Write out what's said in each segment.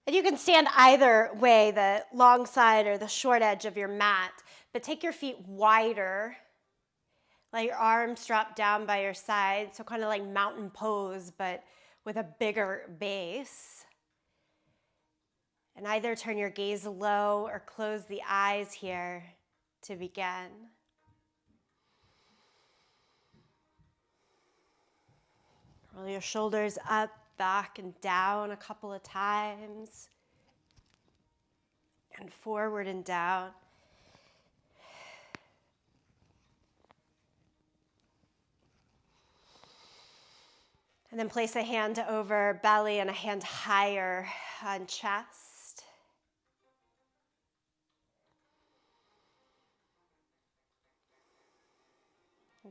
And you can stand either way, the long side or the short edge of your mat, but take your feet wider. Let your arms drop down by your side, so kind of like mountain pose, but with a bigger base. And either turn your gaze low or close the eyes here to begin. Roll your shoulders up, back, and down a couple of times. And forward and down. And then place a hand over belly and a hand higher on chest.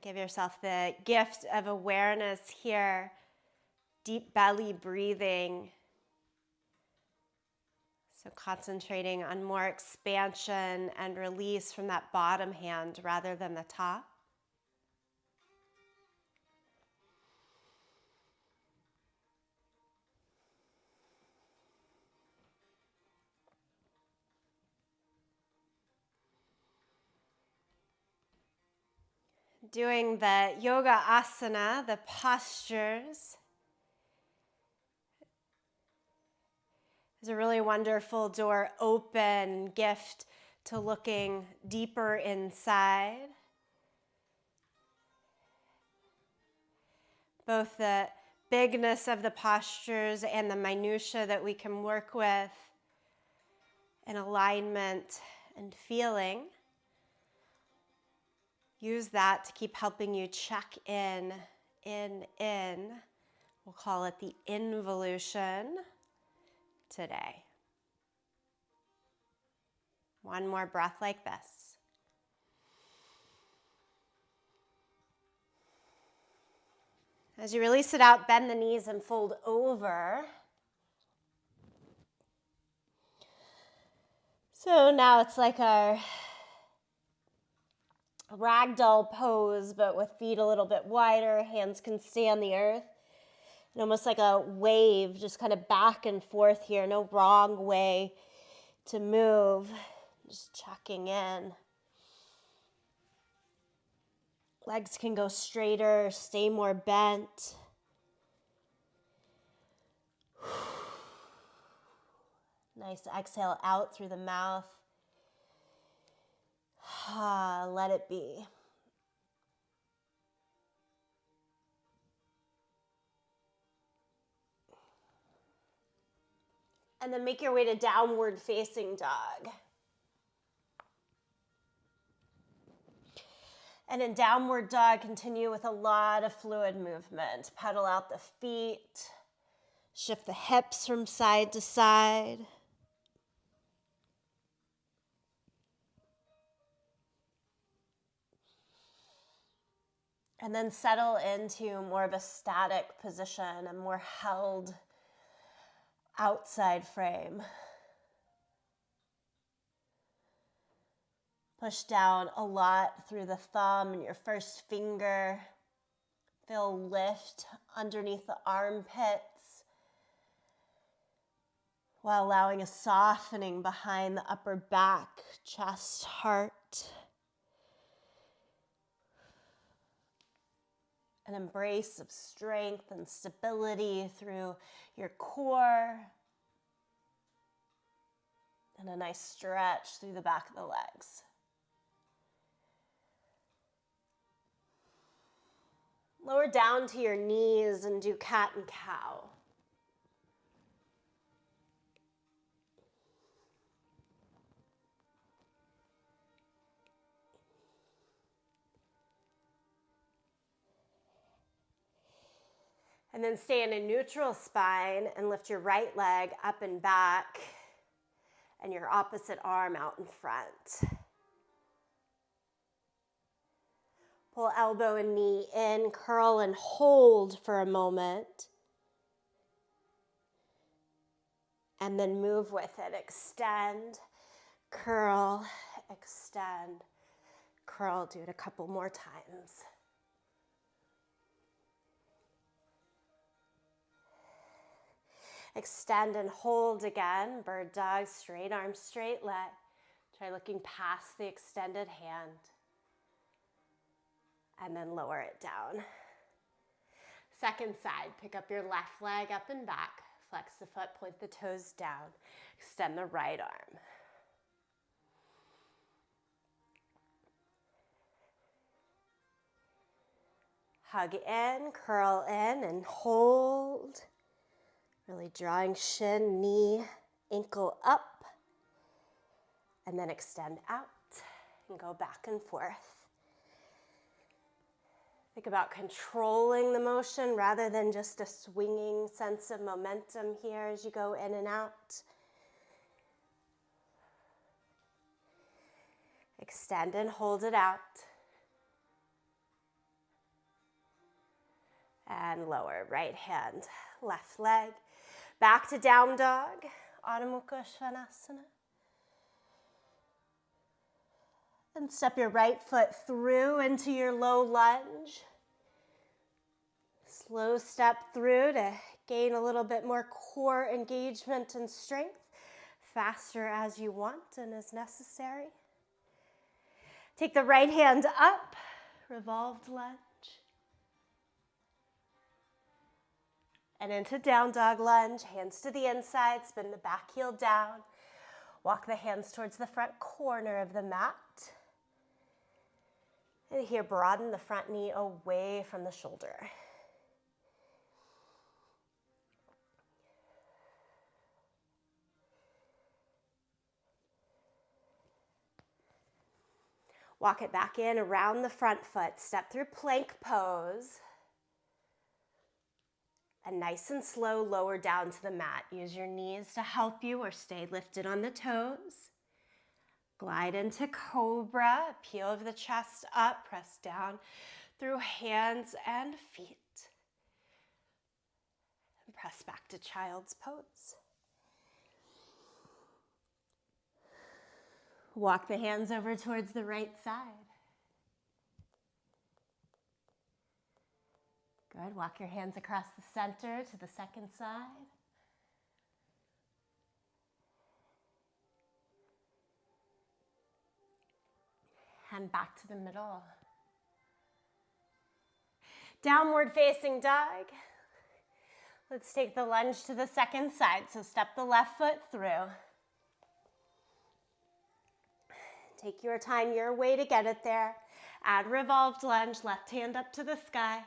Give yourself the gift of awareness here. Deep belly breathing. So concentrating on more expansion and release from that bottom hand rather than the top. Doing the yoga asana, the postures, is a really wonderful door open gift to looking deeper inside. Both the bigness of the postures and the minutia that we can work with in alignment and feeling. Use that to keep helping you check in. We'll call it the involution today. One more breath like this. As you release it out, bend the knees and fold over. So now it's like our ragdoll pose, but with feet a little bit wider, hands can stay on the earth. And almost like a wave, just kind of back and forth here. No wrong way to move. Just checking in. Legs can go straighter, stay more bent. Nice exhale out through the mouth. Let it be. And then make your way to downward facing dog. And in downward dog, continue with a lot of fluid movement. Pedal out the feet. Shift the hips from side to side. And then settle into more of a static position, a more held outside frame. Push down a lot through the thumb and your first finger. Feel lift underneath the armpits while allowing a softening behind the upper back, chest, heart. An embrace of strength and stability through your core. And a nice stretch through the back of the legs. Lower down to your knees and do cat and cow. And then stay in a neutral spine and lift your right leg up and back and your opposite arm out in front. Pull elbow and knee in, curl and hold for a moment. And then move with it. Extend, curl, extend, curl. Do it a couple more times. Extend and hold again. Bird dog, straight arms, straight leg. Try looking past the extended hand. And then lower it down. Second side, pick up your left leg up and back. Flex the foot, point the toes down. Extend the right arm. Hug in, curl in, and hold. Really drawing shin, knee, ankle up. And then extend out and go back and forth. Think about controlling the motion rather than just a swinging sense of momentum here as you go in and out. Extend and hold it out. And lower, right hand, left leg. Back to down dog, Adho Mukha Svanasana. And step your right foot through into your low lunge. Slow step through to gain a little bit more core engagement and strength. Faster as you want and as necessary. Take the right hand up, revolved lunge. And into down dog lunge, hands to the inside, spin the back heel down. Walk the hands towards the front corner of the mat. And here, broaden the front knee away from the shoulder. Walk it back in around the front foot. Step through plank pose. And nice and slow, lower down to the mat. Use your knees to help you or stay lifted on the toes. Glide into cobra, peel of the chest up, press down through hands and feet. And press back to child's pose. Walk the hands over towards the right side. Good. Walk your hands across the center to the second side. And back to the middle. Downward facing dog. Let's take the lunge to the second side. So step the left foot through. Take your time, your way to get it there. Add revolved lunge, left hand up to the sky.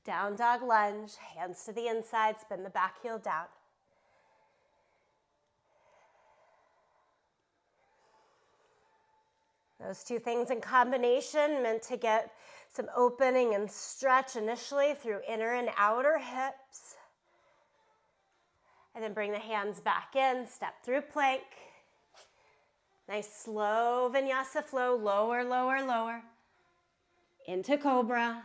Down dog lunge, hands to the inside, spin the back heel down. Those two things in combination meant to get some opening and stretch initially through inner and outer hips. And then bring the hands back in, step through plank. Nice slow vinyasa flow, lower, lower, lower. Into cobra.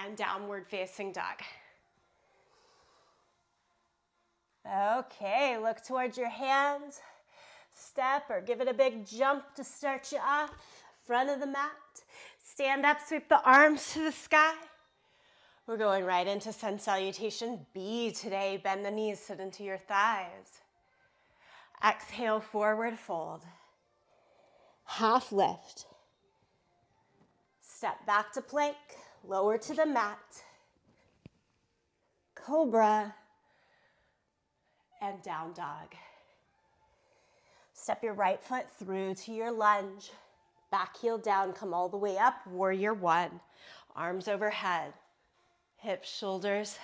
And downward facing dog. Okay, look towards your hands. Step or give it a big jump to start you off. Front of the mat. Stand up, sweep the arms to the sky. We're going right into sun salutation B today. Bend the knees, sit into your thighs. Exhale, forward fold. Half lift. Step back to plank. Lower to the mat, cobra, and down dog. Step your right foot through to your lunge. Back heel down, come all the way up, warrior one. Arms overhead, hips, shoulders,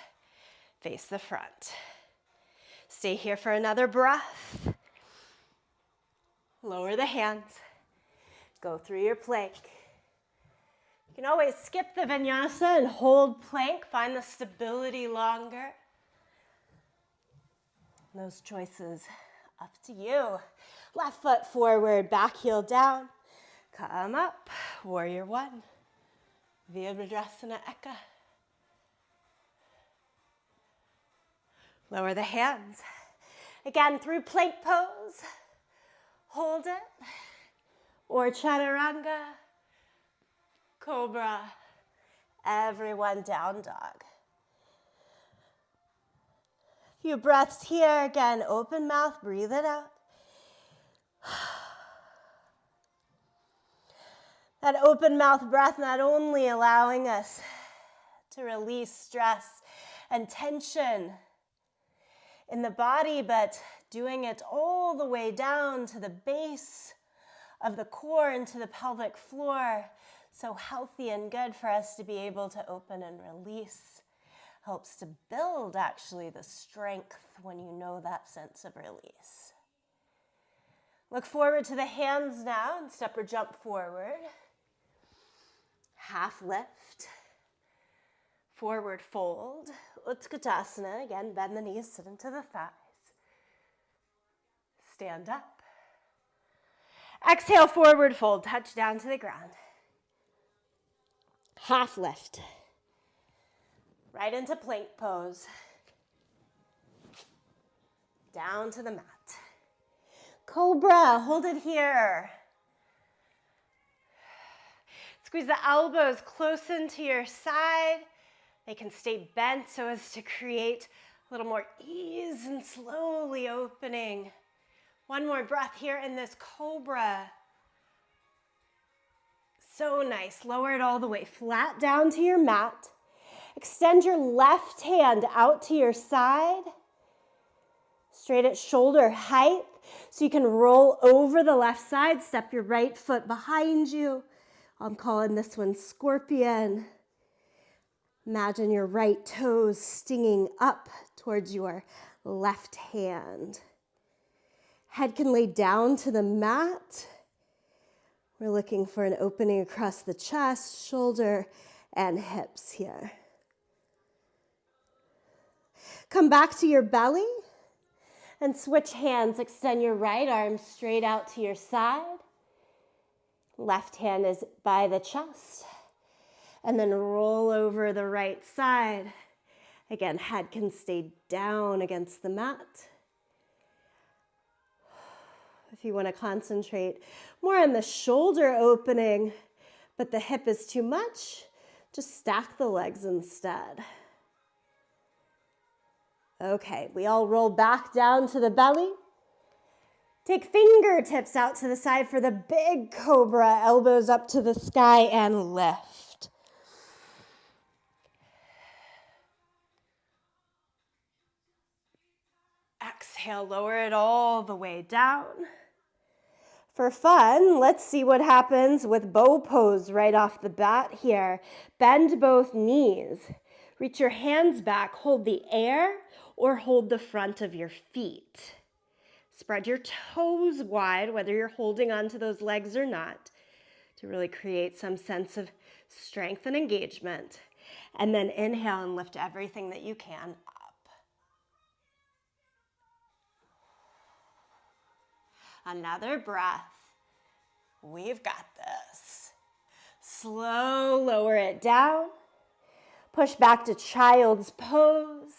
face the front. Stay here for another breath. Lower the hands, go through your plank. You can always skip the vinyasa and hold plank. Find the stability longer. Those choices up to you. Left foot forward, back heel down. Come up, warrior one. Virabhadrasana Eka. Lower the hands. Again, through plank pose. Hold it. Or chaturanga. Cobra, everyone, down dog. A few breaths here. Again, open mouth, breathe it out. That open mouth breath not only allowing us to release stress and tension in the body, but doing it all the way down to the base of the core into the pelvic floor. So healthy and good for us to be able to open and release. Helps to build actually the strength when you know that sense of release. Look forward to the hands now and step or jump forward. Half lift, forward fold, Utkatasana. Again, bend the knees, sit into the thighs. Stand up. Exhale, forward fold, touch down to the ground. Half lift. Right into plank pose. Down to the mat. Cobra, hold it here. Squeeze the elbows close into your side. They can stay bent so as to create a little more ease and slowly opening. One more breath here in this cobra. So nice. Lower it all the way flat down to your mat. Extend your left hand out to your side. Straight at shoulder height. So you can roll over the left side. Step your right foot behind you. I'm calling this one scorpion. Imagine your right toes stinging up towards your left hand. Head can lay down to the mat. We're looking for an opening across the chest, shoulder, and hips here. Come back to your belly and switch hands. Extend your right arm straight out to your side. Left hand is by the chest. And then roll over the right side. Again, head can stay down against the mat. If you want to concentrate more on the shoulder opening, but the hip is too much, just stack the legs instead. Okay, we all roll back down to the belly. Take fingertips out to the side for the big cobra, elbows up to the sky and lift. Exhale, lower it all the way down. For fun, let's see what happens with bow pose right off the bat here. Bend both knees. Reach your hands back, hold the air or hold the front of your feet. Spread your toes wide, whether you're holding onto those legs or not, to really create some sense of strength and engagement. And then inhale and lift everything that you can up. Another breath. We've got this. Slow, lower it down. Push back to child's pose.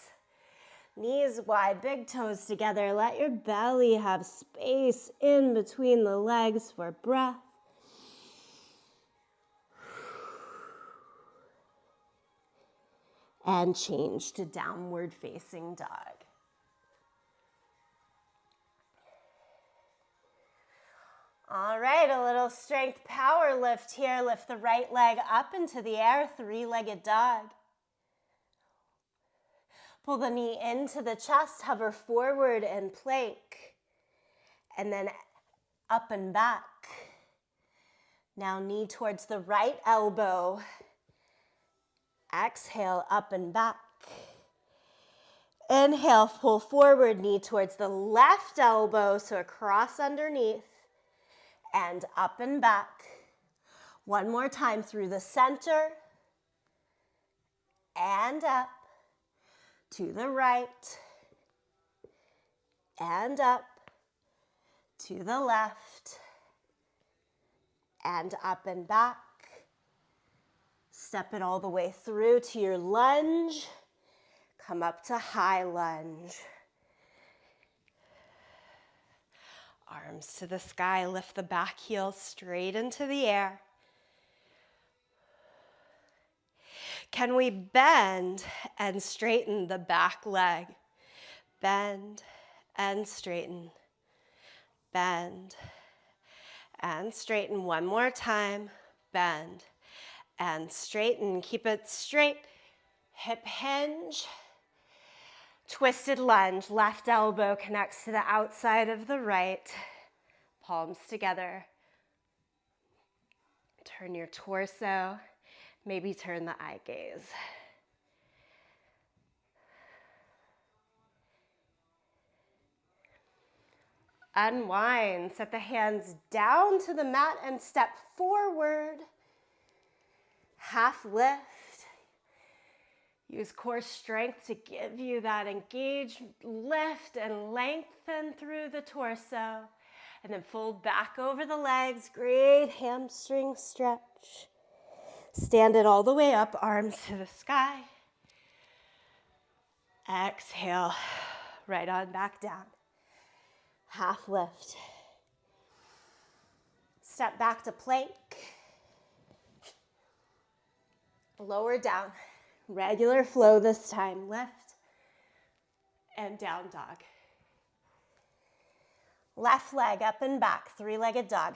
Knees wide, big toes together. Let your belly have space in between the legs for breath. And change to downward facing dog. All right, a little strength power lift here. Lift the right leg up into the air, three-legged dog. Pull the knee into the chest, hover forward and plank, and then up and back. Now knee towards the right elbow. Exhale, up and back. Inhale, pull forward, knee towards the left elbow, so across underneath, and up and back. One more time through the center, and up. To the right, and up, to the left, and up and back. Step it all the way through to your lunge. Come up to high lunge. Arms to the sky, lift the back heel straight into the air. Can we bend and straighten the back leg? Bend and straighten. Bend and straighten. One more time. Bend and straighten. Keep it straight. Hip hinge. Twisted lunge. Left elbow connects to the outside of the right. Palms together. Turn your torso. Maybe turn the eye gaze. Unwind. Set the hands down to the mat and step forward. Half lift. Use core strength to give you that engaged lift and lengthen through the torso. And then fold back over the legs. Great hamstring stretch. Stand it all the way up, arms to the sky. Exhale, right on back down. Half lift. Step back to plank. Lower down. Regular flow this time. Lift and down dog. Left leg up and back, three-legged dog.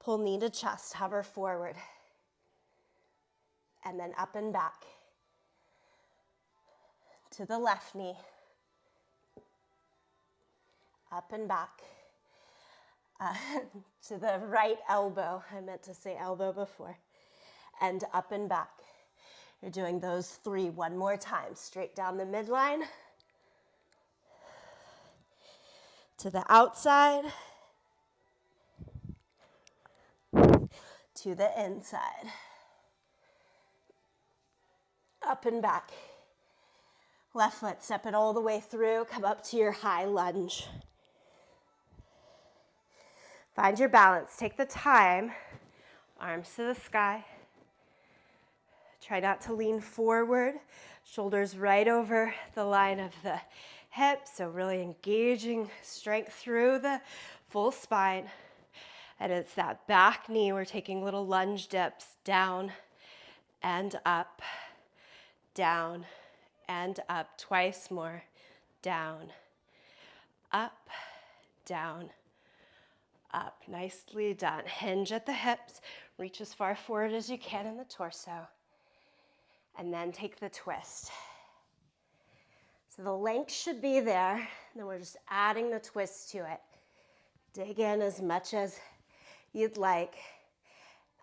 Pull knee to chest, hover forward. And then up and back. To the left knee. Up and back. To the right elbow. I meant to say elbow before. And up and back. You're doing those three one more time. Straight down the midline. To the outside. To the inside. Up and back. Left foot, step it all the way through. Come up to your high lunge. Find your balance. Take the time. Arms to the sky. Try not to lean forward. Shoulders right over the line of the hips. So really engaging strength through the full spine. And it's that back knee. We're taking little lunge dips down and up, down and up. Twice more. Down, up, down, up. Nicely done. Hinge at the hips. Reach as far forward as you can in the torso. And then take the twist. So the length should be there. And then we're just adding the twist to it. Dig in as much as you'd like.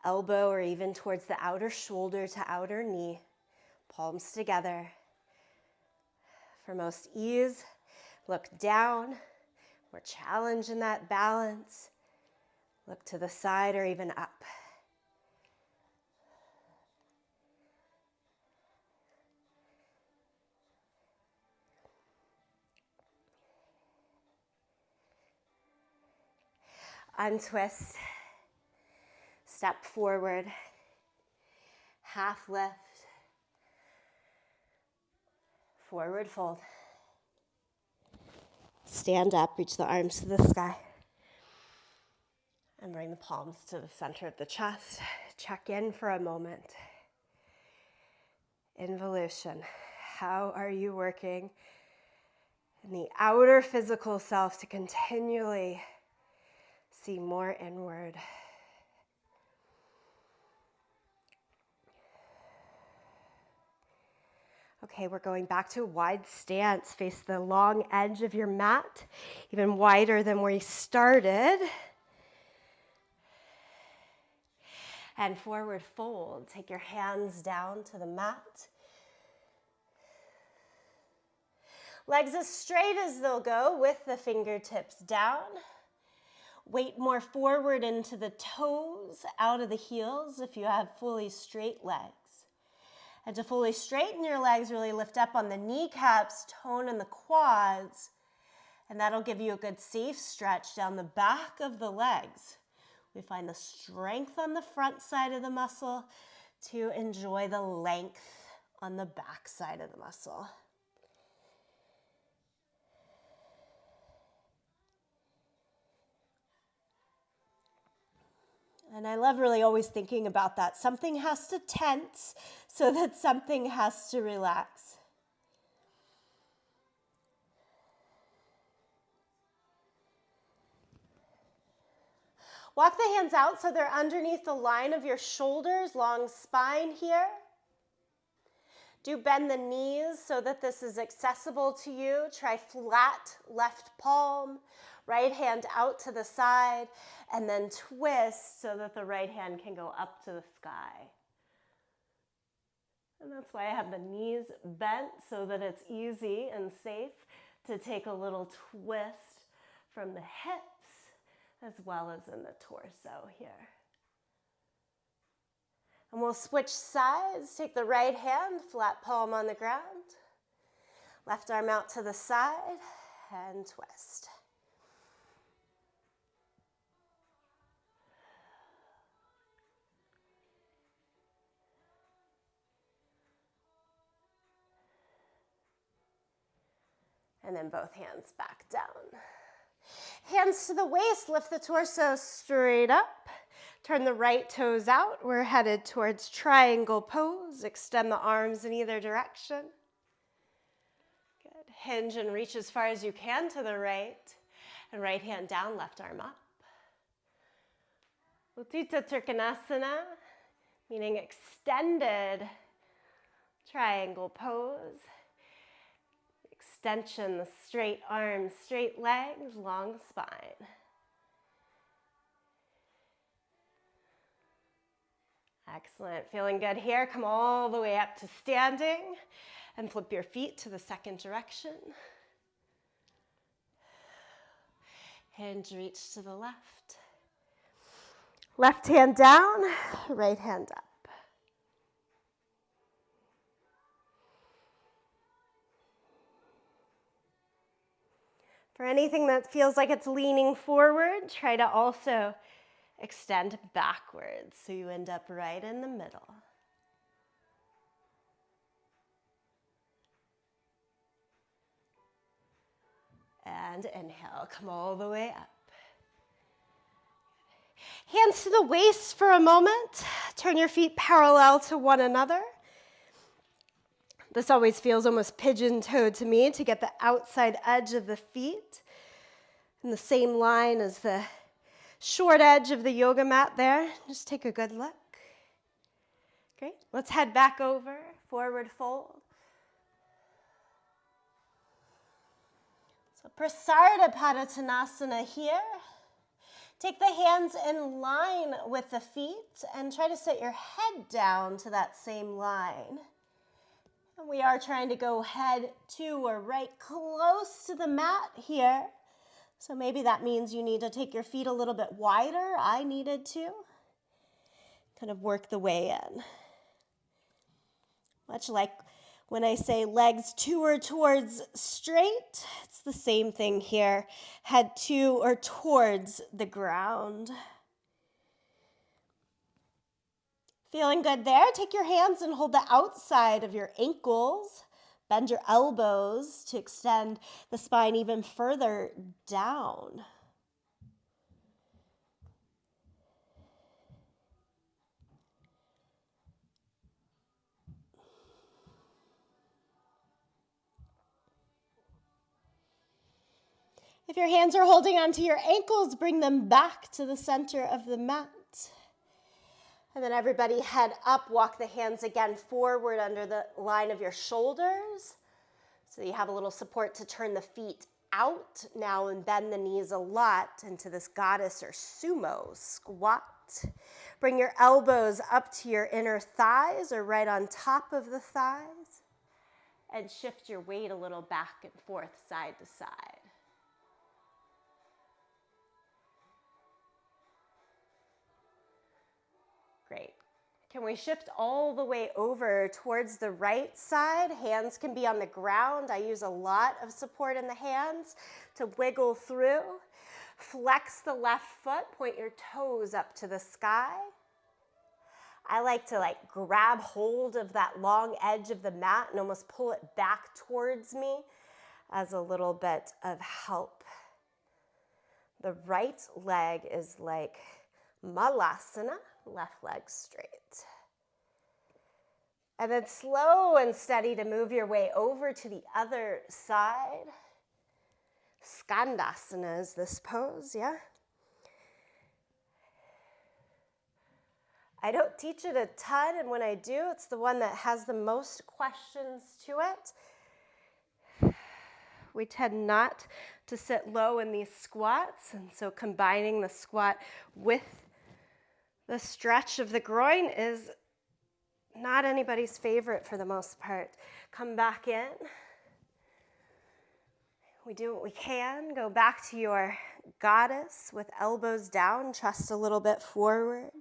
Elbow or even towards the outer shoulder to outer knee. Palms together. For most ease, look down. We're challenging that balance. Look to the side or even up. Untwist. Step forward. Half lift. Forward fold. Stand up, reach the arms to the sky. And bring the palms to the center of the chest. Check in for a moment. Involution. How are you working in the outer physical self to continually see more inward? Okay, we're going back to a wide stance. Face the long edge of your mat, even wider than where you started. And forward fold. Take your hands down to the mat. Legs as straight as they'll go with the fingertips down. Weight more forward into the toes, out of the heels if you have fully straight legs. And to fully straighten your legs, really lift up on the kneecaps, tone in the quads, and that'll give you a good safe stretch down the back of the legs. We find the strength on the front side of the muscle to enjoy the length on the back side of the muscle. And I love really always thinking about that. Something has to tense so that something has to relax. Walk the hands out so they're underneath the line of your shoulders, long spine here. Do bend the knees so that this is accessible to you. Try flat left palm, right hand out to the side, and then twist so that the right hand can go up to the sky. And that's why I have the knees bent so that it's easy and safe to take a little twist from the hips as well as in the torso here. And we'll switch sides. Take the right hand, flat palm on the ground. Left arm out to the side and twist. And then both hands back down. Hands to the waist, lift the torso straight up. Turn the right toes out. We're headed towards triangle pose. Extend the arms in either direction. Good. Hinge and reach as far as you can to the right. And right hand down, left arm up. Uttita Trikonasana, meaning extended triangle pose. Extension, the straight arms, straight legs, long spine. Excellent, feeling good here. Come all the way up to standing and flip your feet to the second direction. Hinge, reach to the left. Left hand down, right hand up. For anything that feels like it's leaning forward, try to also extend backwards so you end up right in the middle. And inhale, come all the way up. Hands to the waist for a moment. Turn your feet parallel to one another. This always feels almost pigeon-toed to me to get the outside edge of the feet in the same line as the short edge of the yoga mat there. Just take a good look. Great. Let's head back over, forward fold. So Prasarita Padottanasana here. Take the hands in line with the feet and try to set your head down to that same line. And we are trying to go head to or right close to the mat here. So maybe that means you need to take your feet a little bit wider. I needed to. Kind of work the way in. Much like when I say legs to or towards straight, it's the same thing here. Head to or towards the ground. Feeling good there? Take your hands and hold the outside of your ankles. Bend your elbows to extend the spine even further down. If your hands are holding onto your ankles, bring them back to the center of the mat. And then everybody head up, walk the hands again forward under the line of your shoulders. So you have a little support to turn the feet out now and bend the knees a lot into this goddess or sumo squat. Bring your elbows up to your inner thighs or right on top of the thighs. And shift your weight a little back and forth, side to side. Great. Can we shift all the way over towards the right side? Hands can be on the ground. I use a lot of support in the hands to wiggle through. Flex the left foot, point your toes up to the sky. I like to grab hold of that long edge of the mat and almost pull it back towards me as a little bit of help. The right leg is like Malasana, left leg straight. And then slow and steady to move your way over to the other side. Skandasana is this pose, yeah? I don't teach it a ton, and when I do, it's the one that has the most questions to it. We tend not to sit low in these squats, and so combining the squat with the stretch of the groin is not anybody's favorite for the most part. Come back in. We do what we can. Go back to your goddess with elbows down, chest a little bit forward.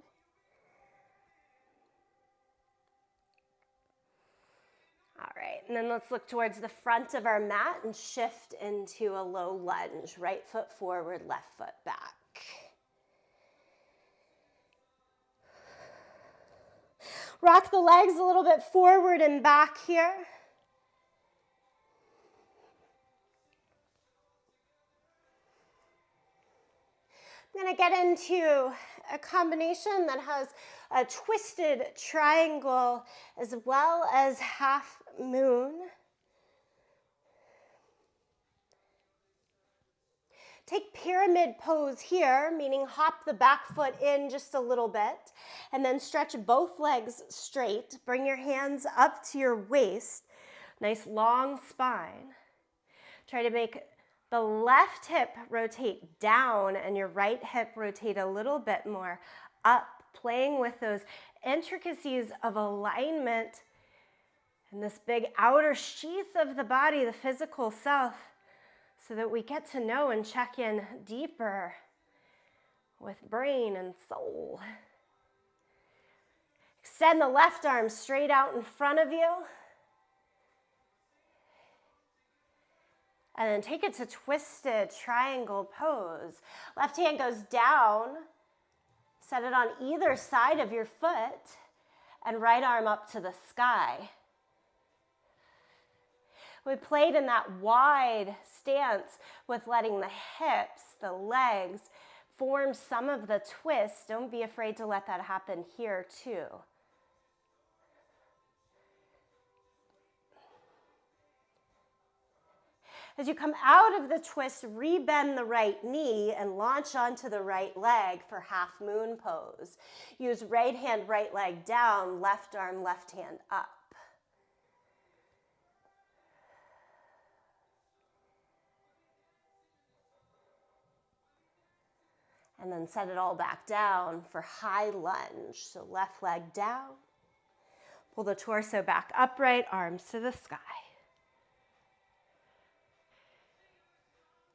All right, and then let's look towards the front of our mat and shift into a low lunge. Right foot forward, left foot back. Rock the legs a little bit forward and back here. I'm going to get into a combination that has a twisted triangle as well as half moon. Take pyramid pose here, meaning hop the back foot in just a little bit, and then stretch both legs straight. Bring your hands up to your waist. Nice long spine. Try to make the left hip rotate down and your right hip rotate a little bit more up, playing with those intricacies of alignment and this big outer sheath of the body, the physical self, so that we get to know and check in deeper with brain and soul. Extend the left arm straight out in front of you. And then take it to twisted triangle pose. Left hand goes down. Set it on either side of your foot. And right arm up to the sky. We played in that wide stance with letting the hips, the legs, form some of the twist. Don't be afraid to let that happen here too. As you come out of the twist, rebend the right knee and launch onto the right leg for half moon pose. Use right hand, right leg down, left arm, left hand up. And then set it all back down for high lunge. So left leg down. Pull the torso back upright, arms to the sky.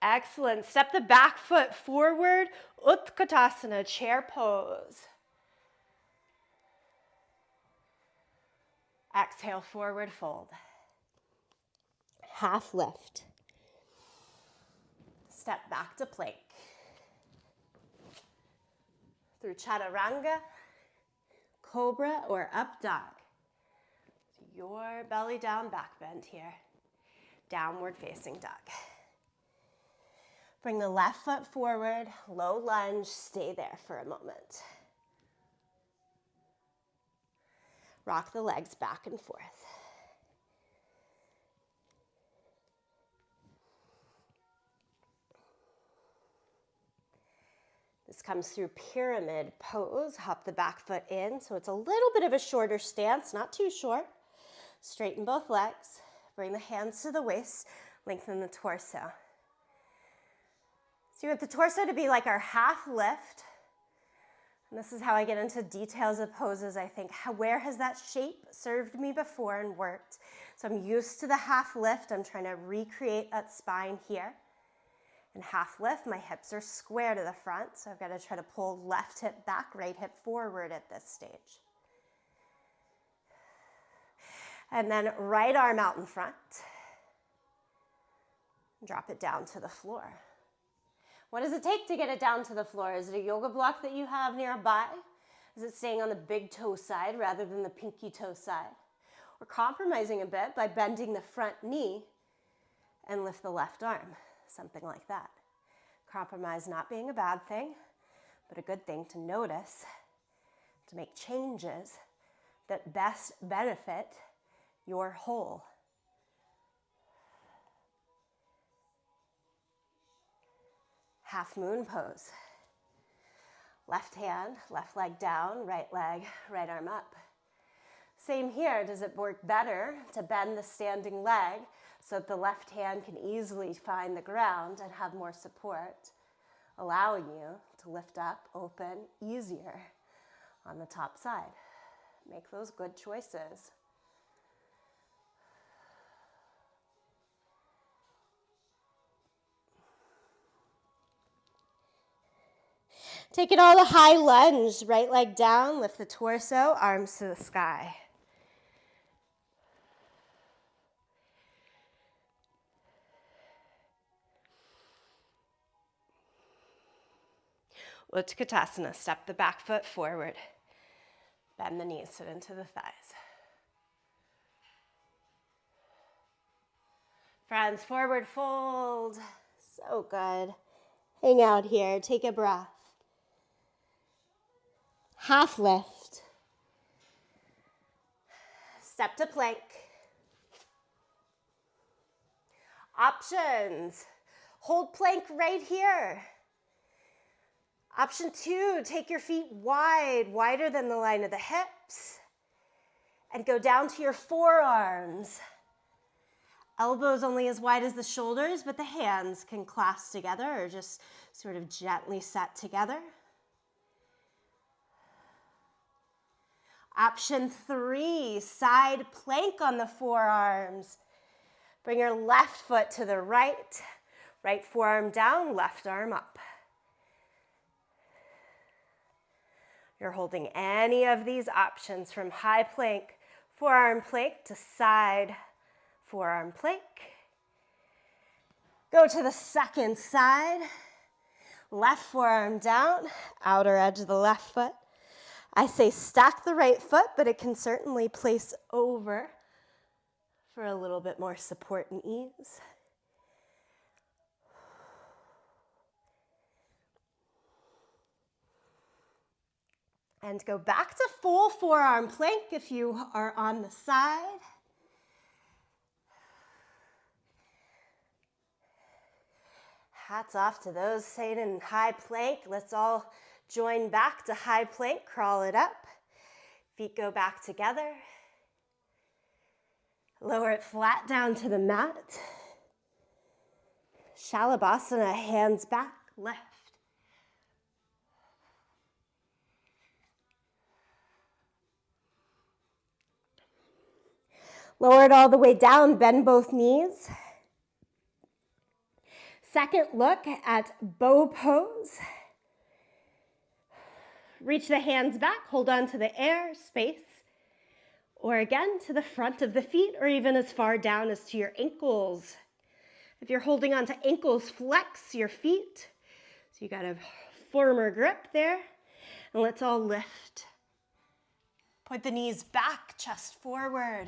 Excellent. Step the back foot forward. Utkatasana, chair pose. Exhale, forward fold. Half lift. Step back to plank. Through chaturanga, cobra, or up dog. Your belly down, back bend here. Downward facing dog. Bring the left foot forward, low lunge, stay there for a moment. Rock the legs back and forth. This comes through pyramid pose. Hop the back foot in, so it's a little bit of a shorter stance, not too short. Straighten both legs. Bring the hands to the waist. Lengthen the torso. So you want the torso to be like our half lift. And this is how I get into details of poses, I think. Where has that shape served me before and worked? So I'm used to the half lift. I'm trying to recreate that spine here. And half lift, my hips are square to the front, so I've got to try to pull left hip back, right hip forward at this stage. And then right arm out in front. Drop it down to the floor. What does it take to get it down to the floor? Is it a yoga block that you have nearby? Is it staying on the big toe side rather than the pinky toe side? Or compromising a bit by bending the front knee and lift the left arm, something like that. Compromise not being a bad thing, but a good thing to notice, to make changes that best benefit your whole. Half moon pose. Left hand, left leg down, right leg, right arm up. Same here. Does it work better to bend the standing leg so that the left hand can easily find the ground and have more support, allowing you to lift up, open, easier on the top side? Make those good choices. Take it all to high lunge. Right leg down, lift the torso, arms to the sky. Utkatasana, step the back foot forward. Bend the knees, sit into the thighs. Friends, forward fold. So good. Hang out here, take a breath. Half lift. Step to plank. Options. Hold plank right here. Option 2, take your feet wide, wider than the line of the hips, and go down to your forearms. Elbows only as wide as the shoulders, but the hands can clasp together or just sort of gently set together. Option 3, side plank on the forearms. Bring your left foot to the right, right forearm down, left arm up. You're holding any of these options from high plank, forearm plank to side forearm plank. Go to the second side, left forearm down, outer edge of the left foot. I say stack the right foot, but it can certainly place over for a little bit more support and ease. And go back to full forearm plank if you are on the side. Hats off to those staying in high plank. Let's all join back to high plank, crawl it up. Feet go back together. Lower it flat down to the mat. Shalabhasana, hands back, left. Lower it all the way down, bend both knees. Second look at bow pose. Reach the hands back, hold on to the air, space, or again to the front of the feet, or even as far down as to your ankles. If you're holding on to ankles, flex your feet. So you got a firmer grip there. And let's all lift. Point the knees back, chest forward.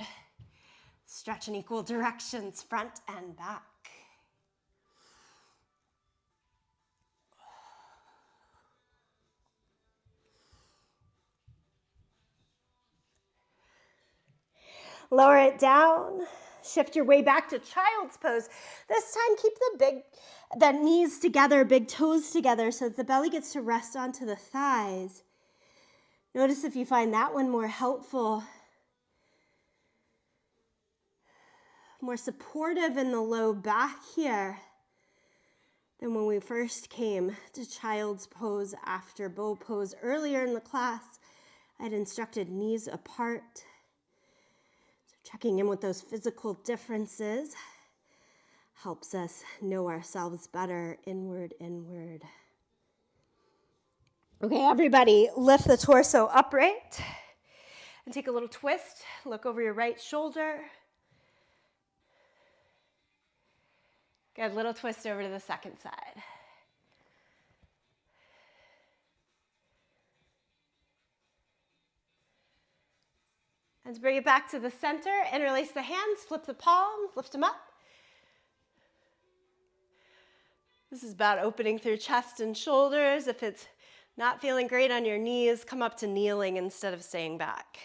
Stretch in equal directions, front and back. Lower it down. Shift your way back to child's pose. This time keep the knees together, big toes together so that the belly gets to rest onto the thighs. Notice if you find that one more helpful, more supportive in the low back here than when we first came to child's pose after bow pose. Earlier in the class, I'd instructed knees apart. Checking in with those physical differences helps us know ourselves better, inward, inward. Okay, everybody, lift the torso upright and take a little twist. Look over your right shoulder. Good, little twist over to the second side. And bring it back to the center, interlace the hands, flip the palms, lift them up. This is about opening through chest and shoulders. If it's Not feeling great on your knees, come up to kneeling instead of staying back.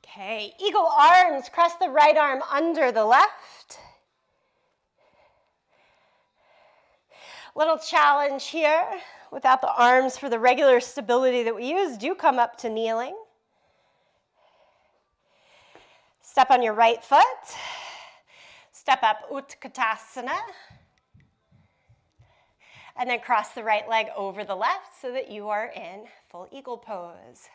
Okay, eagle arms, cross the right arm under the left. Little challenge here, without the arms for the regular stability that we use, do come up to kneeling. Step on your right foot. Step up Utkatasana. And then cross the right leg over the left so that you are in full eagle pose.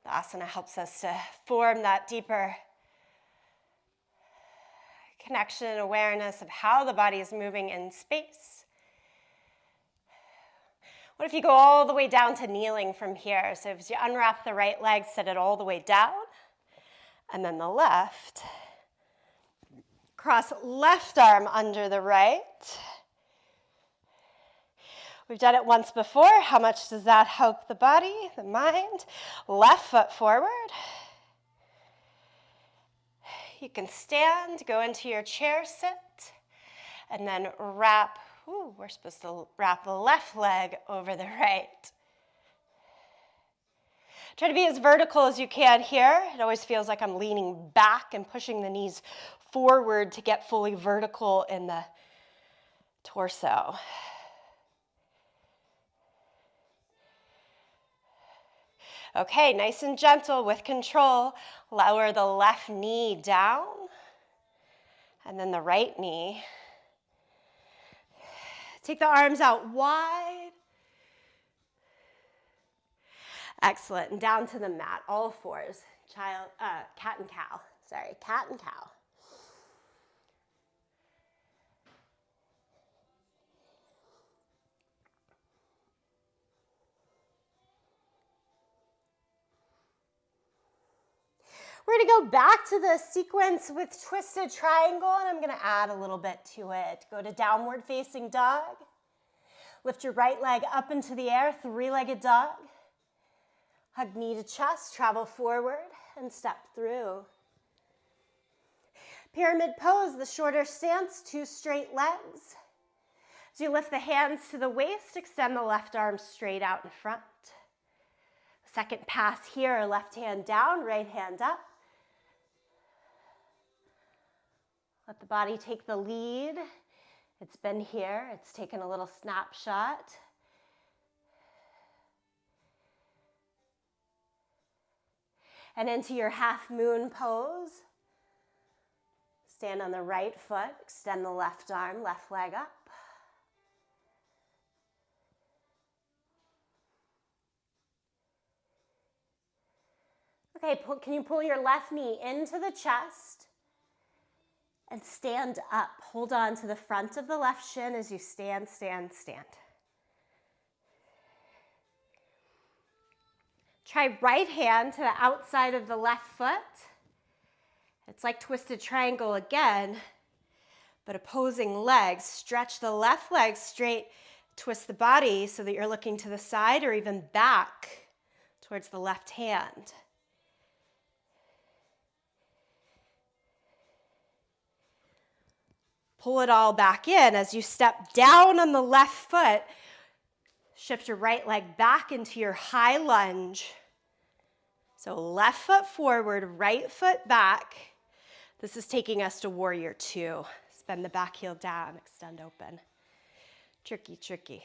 The asana helps us to form that deeper connection and awareness of how the body is moving in space. What if you go all the way down to kneeling from here? So as you unwrap the right leg, set it all the way down, and then the left. Cross left arm under the right. We've done it once before. How much does that help the body, the mind? Left foot forward. You can stand, go into your chair sit, and then wrap, we're supposed to wrap the left leg over the right. Try to be as vertical as you can here. It always feels like I'm leaning back and pushing the knees forward to get fully vertical in the torso. Okay, nice and gentle with control. Lower the left knee down and then the right knee. Take the arms out wide. Excellent, and down to the mat, all fours. Cat and cow, cat and cow. We're going to go back to the sequence with twisted triangle, and I'm going to add a little bit to it. Go to downward facing dog. Lift your right leg up into the air, three-legged dog. Hug knee to chest, travel forward, and step through. Pyramid pose, the shorter stance, two straight legs. As you lift the hands to the waist, extend the left arm straight out in front. Second pass here, left hand down, right hand up. Let the body take the lead. It's been here, it's taken a little snapshot. And into your half moon pose. Stand on the right foot, extend the left arm, left leg up. Okay, can you pull your left knee into the chest and stand up? Hold on to the front of the left shin as you stand, stand, stand. Try right hand to the outside of the left foot. It's like twisted triangle again, but opposing legs. Stretch the left leg straight, twist the body so that you're looking to the side or even back towards the left hand. Pull it all back in. As you step down on the left foot, shift your right leg back into your high lunge. So left foot forward, right foot back. This is taking us to warrior two. Bend the back heel down, extend open. Tricky, tricky.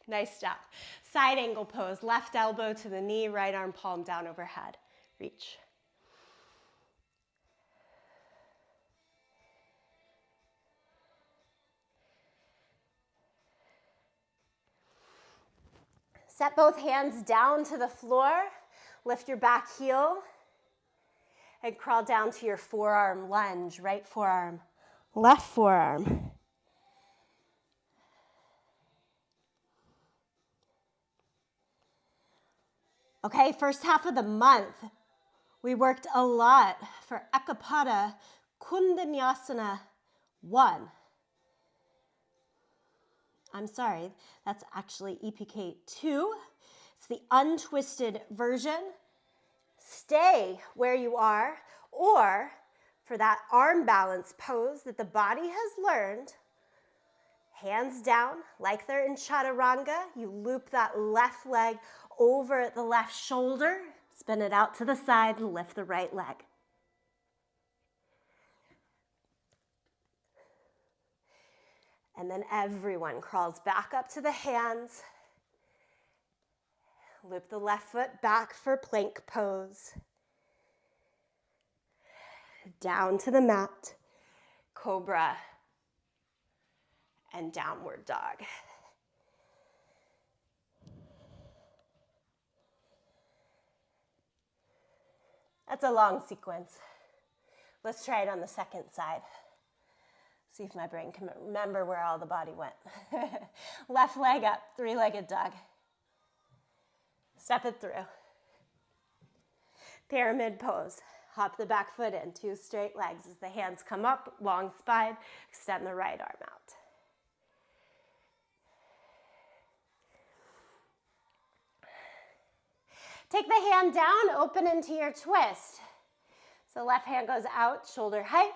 Nice job. Side angle pose, left elbow to the knee, right arm palm down overhead. Reach. Set both hands down to the floor. Lift your back heel and crawl down to your forearm lunge. Right forearm, left forearm. Okay, first half of the month, we worked a lot for Ekapada Kundanyasana 1. I'm sorry, that's actually EPK2. It's the untwisted version. Stay where you are, or for that arm balance pose that the body has learned, hands down like they're in chaturanga. You loop that left leg over the left shoulder, spin it out to the side and lift the right leg. And then everyone crawls back up to the hands. Loop the left foot back for plank pose. Down to the mat, cobra, and downward dog. That's a long sequence. Let's try it on the second side. See if my brain can remember where all the body went. Left leg up, three-legged dog. Step it through. Pyramid pose. Hop the back foot in, two straight legs as the hands come up, long spine, extend the right arm out. Take the hand down, open into your twist. So left hand goes out, shoulder height,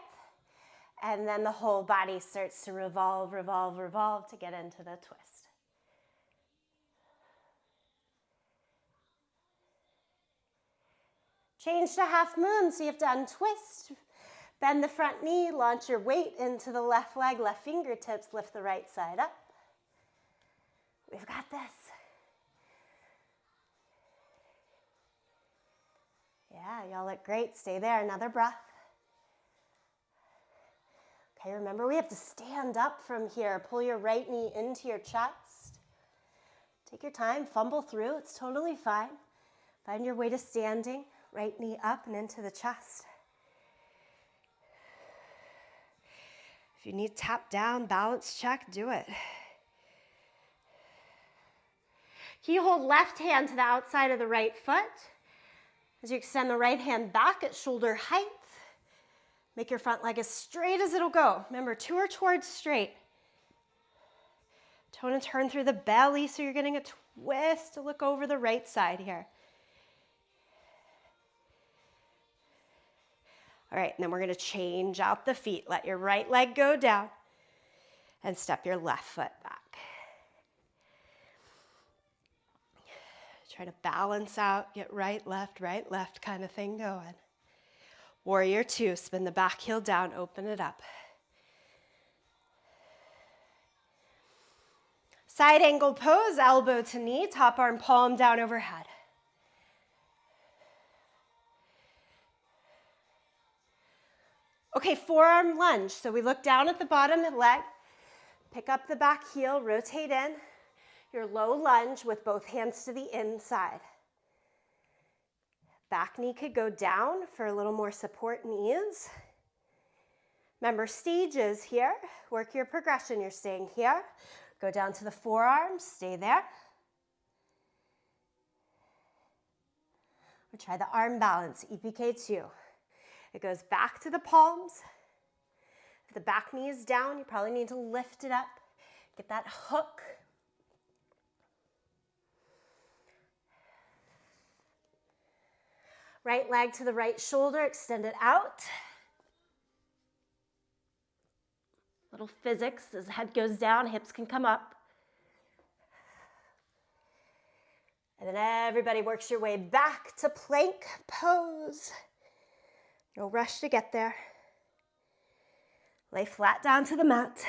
and then the whole body starts to revolve, revolve, revolve to get into the twist. Change to half moon, so you have to untwist. Bend the front knee, launch your weight into the left leg, left fingertips, lift the right side up. We've got this. Yeah, y'all look great. Stay there, another breath. Okay, remember we have to stand up from here. Pull your right knee into your chest. Take your time, fumble through, it's totally fine. Find your way to standing. Right knee up and into the chest. If you need tap down, balance check, do it. Can you hold left hand to the outside of the right foot? As you extend the right hand back at shoulder height, make your front leg as straight as it'll go. Remember, two are towards straight. Tone and turn through the belly so you're getting a twist to look over the right side here. All right, and then we're going to change out the feet. Let your right leg go down and step your left foot back. Try to balance out, get right, left kind of thing going. Warrior two, spin the back heel down, open it up. Side angle pose, elbow to knee, top arm palm down overhead. Okay, forearm lunge. So we look down at the bottom leg, pick up the back heel, rotate in. Your low lunge with both hands to the inside. Back knee could go down for a little more support and ease. Remember stages here. Work your progression. You're staying here. Go down to the forearms. Stay there. Or try the arm balance, EPK2. It goes back to the palms. If the back knee is down, you probably need to lift it up. Get that hook. Right leg to the right shoulder, extend it out. Little physics, as the head goes down, hips can come up. And then everybody works your way back to plank pose. No rush to get there. Lay flat down to the mat.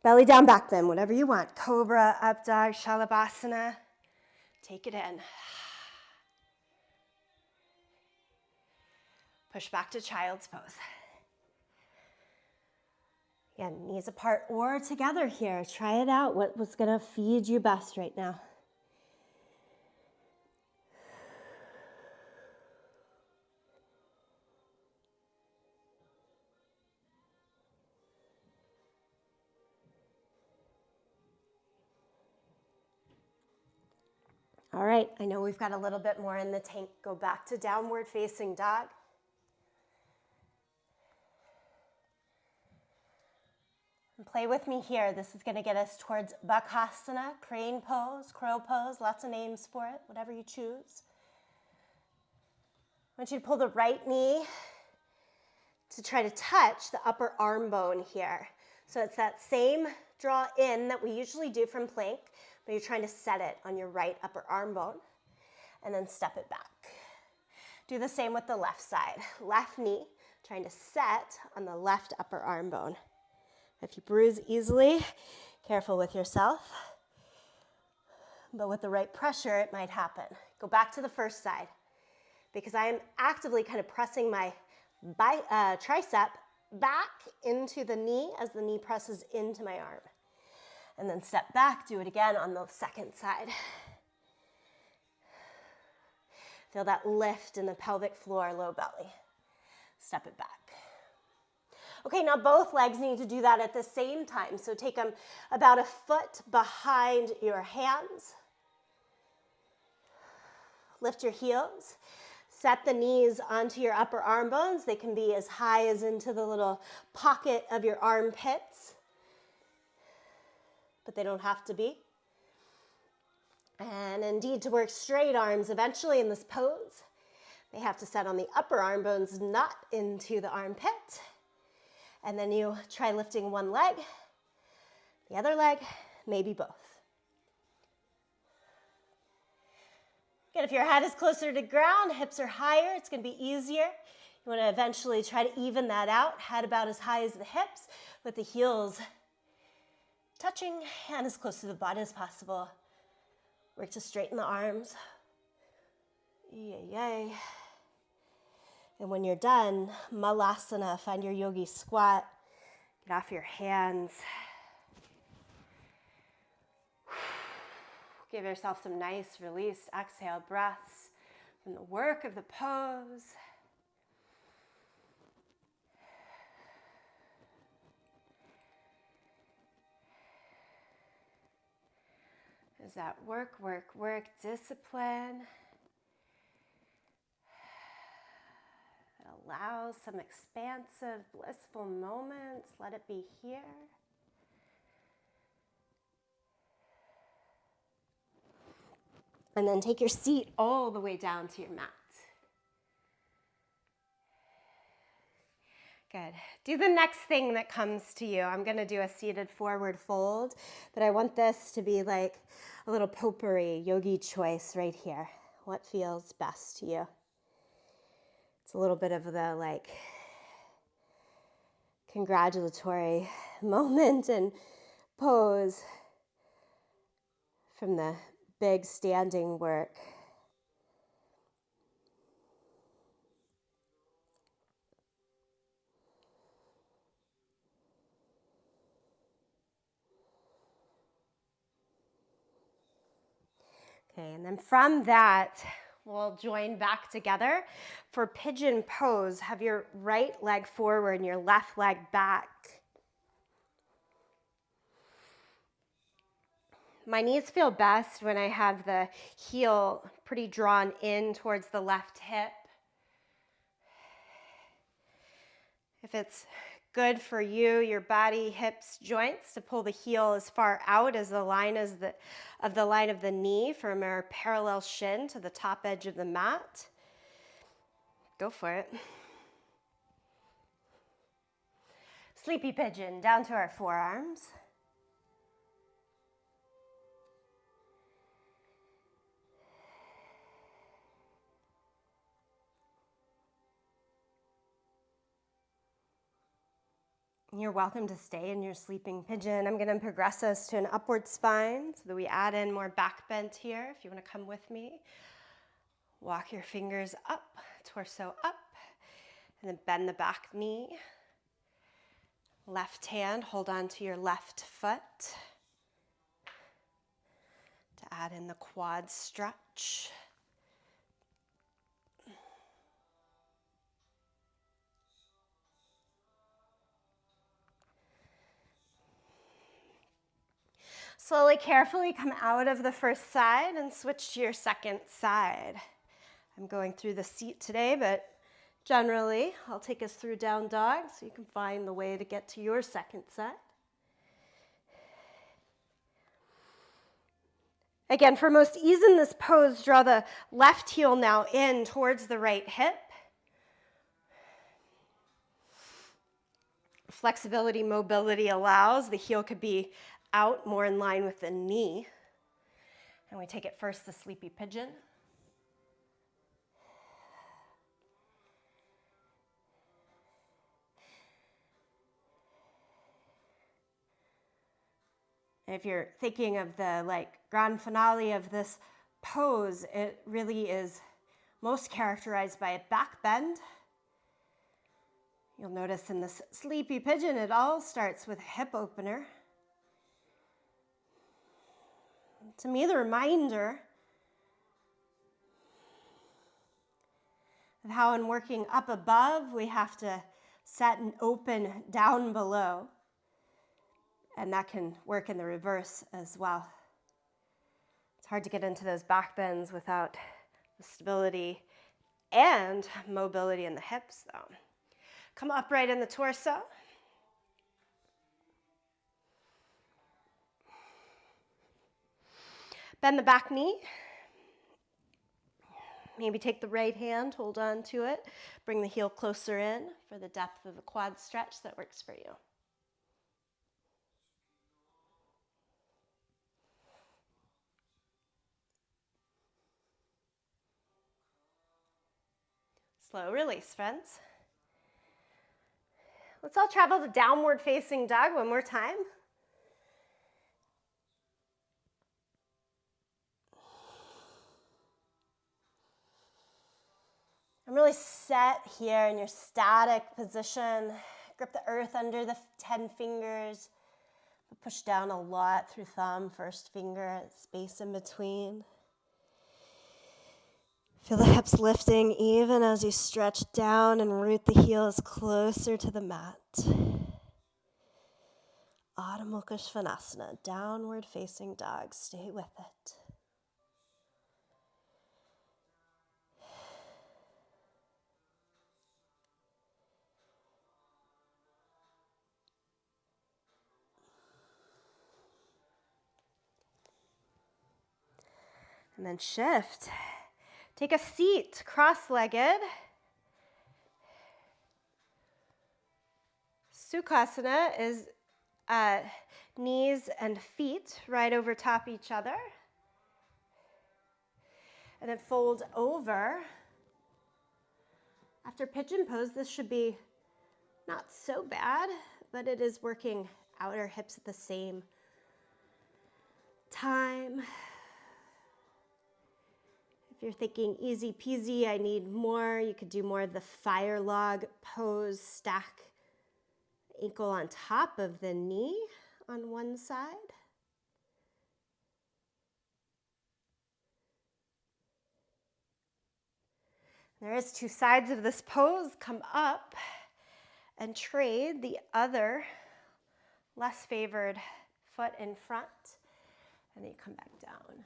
Belly down, back bend, whatever you want. Cobra, up dog, shalabhasana. Take it in. Push back to child's pose. Again, knees apart or together here. Try it out. What was going to feed you best right now? All right, I know we've got a little bit more in the tank. Go back to downward facing dog. And play with me here. This is going to get us towards Bakasana, crane pose, crow pose, lots of names for it, whatever you choose. I want you to pull the right knee to try to touch the upper arm bone here. So it's that same draw in that we usually do from plank, but you're trying to set it on your right upper arm bone, and then step it back. Do the same with the left side. Left knee, trying to set on the left upper arm bone. If you bruise easily, careful with yourself. But with the right pressure, it might happen. Go back to the first side, because I am actively kind of pressing my tricep back into the knee as the knee presses into my arm. And then step back, do it again on the second side. Feel that lift in the pelvic floor, low belly. Step it back. Okay, now both legs need to do that at the same time. So take them about a foot behind your hands. Lift your heels. Set the knees onto your upper arm bones. They can be as high as into the little pocket of your armpits, but they don't have to be. And indeed, to work straight arms eventually in this pose, they have to set on the upper arm bones, not into the armpit. And then you try lifting one leg, the other leg, maybe both. Good, if your head is closer to ground, hips are higher, it's going to be easier. You want to eventually try to even that out, head about as high as the hips, with the heels touching, and as close to the butt as possible. Work to straighten the arms. Yay, yay. And when you're done, Malasana, find your yogi squat. Get off your hands. Give yourself some nice released exhale breaths from the work of the pose. Is that work, discipline that allows some expansive, blissful moments. Let it be here. And then take your seat all the way down to your mat. Good. Do the next thing that comes to you. I'm going to do a seated forward fold, but I want this to be like a little potpourri, yogi choice right here. What feels best to you? It's a little bit of the like congratulatory moment and pose from the big standing work. Okay, and then from that, we'll join back together for pigeon pose. Have your right leg forward and your left leg back. My knees feel best when I have the heel pretty drawn in towards the left hip. If it's good for you, your body, hips, joints, to pull the heel as far out as the line of the knee from our parallel shin to the top edge of the mat. Go for it. Sleepy pigeon, down to our forearms. You're welcome to stay in your sleeping pigeon. I'm going to progress us to an upward spine so that we add in more back bend here. If you want to come with me, walk your fingers up, torso up, and then bend the back knee. Left hand, hold on to your left foot to add in the quad stretch. Slowly, carefully come out of the first side and switch to your second side. I'm going through the seat today, but generally, I'll take us through down dog so you can find the way to get to your second side. Again, for most ease in this pose, draw the left heel now in towards the right hip. Flexibility, mobility allows. The heel could be out, more in line with the knee. And we take it first to sleepy pigeon. And if you're thinking of the grand finale of this pose, it really is most characterized by a back bend. You'll notice in this sleepy pigeon, it all starts with a hip opener. To me, the reminder of how in working up above, we have to set and open down below. And that can work in the reverse as well. It's hard to get into those back bends without the stability and mobility in the hips, though. Come upright in the torso. Bend the back knee. Maybe take the right hand, hold on to it. Bring the heel closer in for the depth of the quad stretch that works for you. Slow release, friends. Let's all travel to downward facing dog one more time. And really set here in your static position. Grip the earth under the 10 fingers. Push down a lot through thumb, first finger, space in between. Feel the hips lifting even as you stretch down and root the heels closer to the mat. Adho Mukha Svanasana, downward facing dog. Stay with it. And then shift. Take a seat, cross-legged. Sukhasana is knees and feet right over top each other. And then fold over. After pigeon pose, this should be not so bad, but it is working outer hips at the same time. If you're thinking easy peasy, I need more, you could do more of the fire log pose, stack ankle on top of the knee on one side. There is two sides of this pose. Come up and trade the other less favored foot in front, and then you come back down.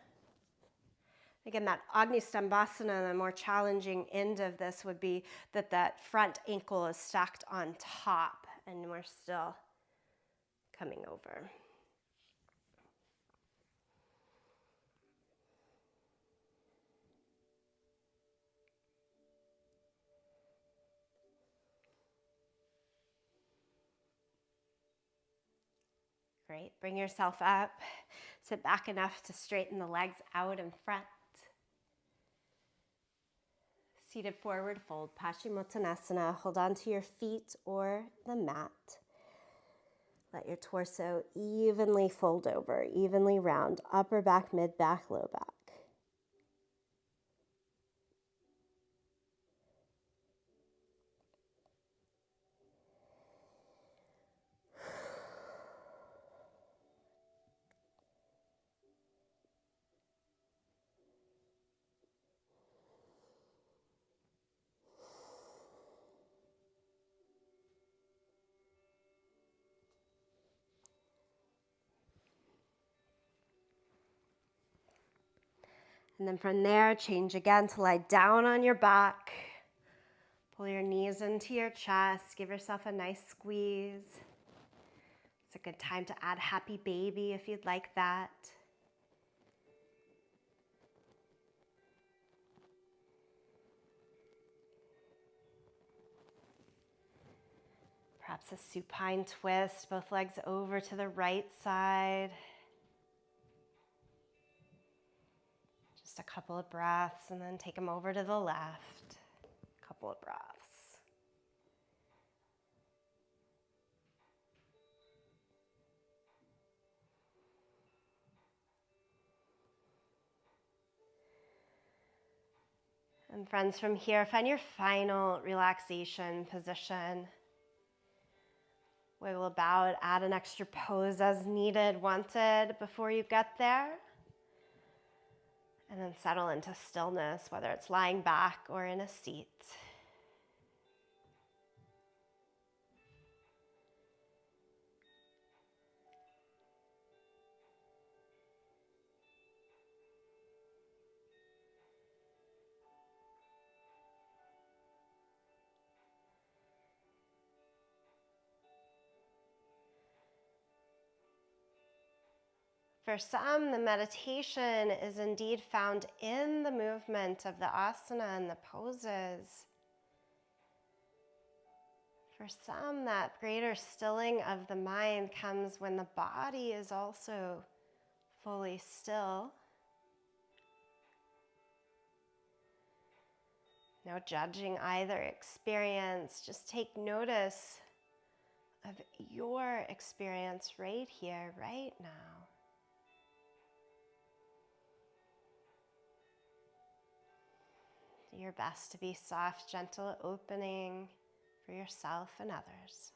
Again, that Agni Stambhasana, the more challenging end of this would be that front ankle is stacked on top and we're still coming over. Great, bring yourself up, sit back enough to straighten the legs out in front. Seated forward fold, Paschimottanasana. Hold on to your feet or the mat. Let your torso evenly fold over, evenly round, upper back, mid back, low back. And then from there, change again to lie down on your back. Pull your knees into your chest. Give yourself a nice squeeze. It's a good time to add happy baby if you'd like that. Perhaps a supine twist, both legs over to the right side. Just a couple of breaths, and then take them over to the left. A couple of breaths. And friends, from here, find your final relaxation position. Wiggle about, add an extra pose as needed, wanted before you get there. And then settle into stillness, whether it's lying back or in a seat. For some, the meditation is indeed found in the movement of the asana and the poses. For some, that greater stilling of the mind comes when the body is also fully still. No judging either experience, just take notice of your experience right here, right now. Do your best to be soft, gentle, opening for yourself and others.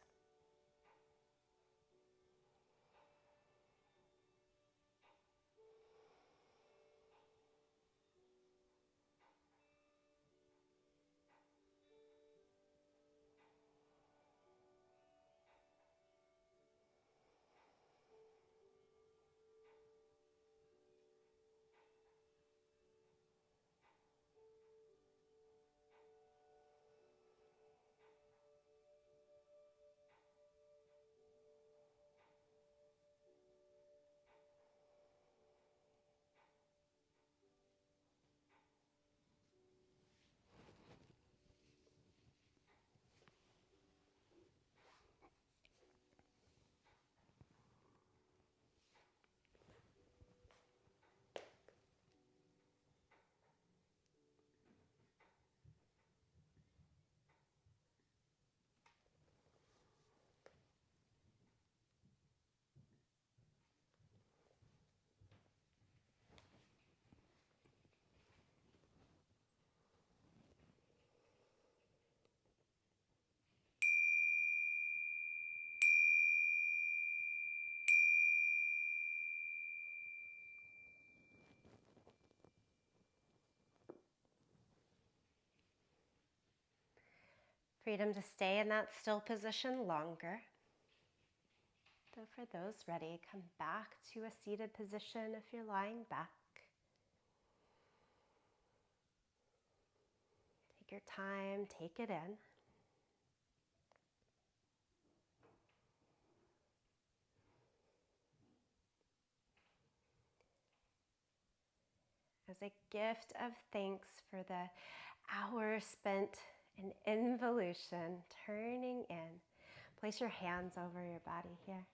Freedom to stay in that still position longer. So for those ready, come back to a seated position if you're lying back. Take your time, take it in. As a gift of thanks for the hour spent in involution, turning in, place your hands over your body here.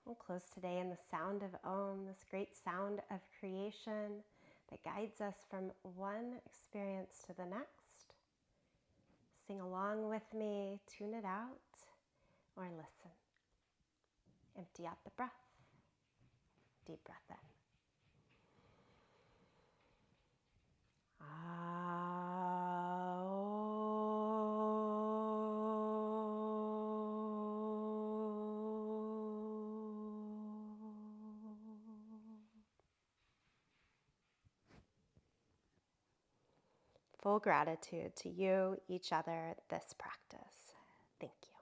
We'll close today in the sound of Om, this great sound of creation that guides us from one experience to the next. Sing along with me, tune it out, or listen. Empty out the breath. Deep breath in. Full gratitude to you, each other, this practice. Thank you.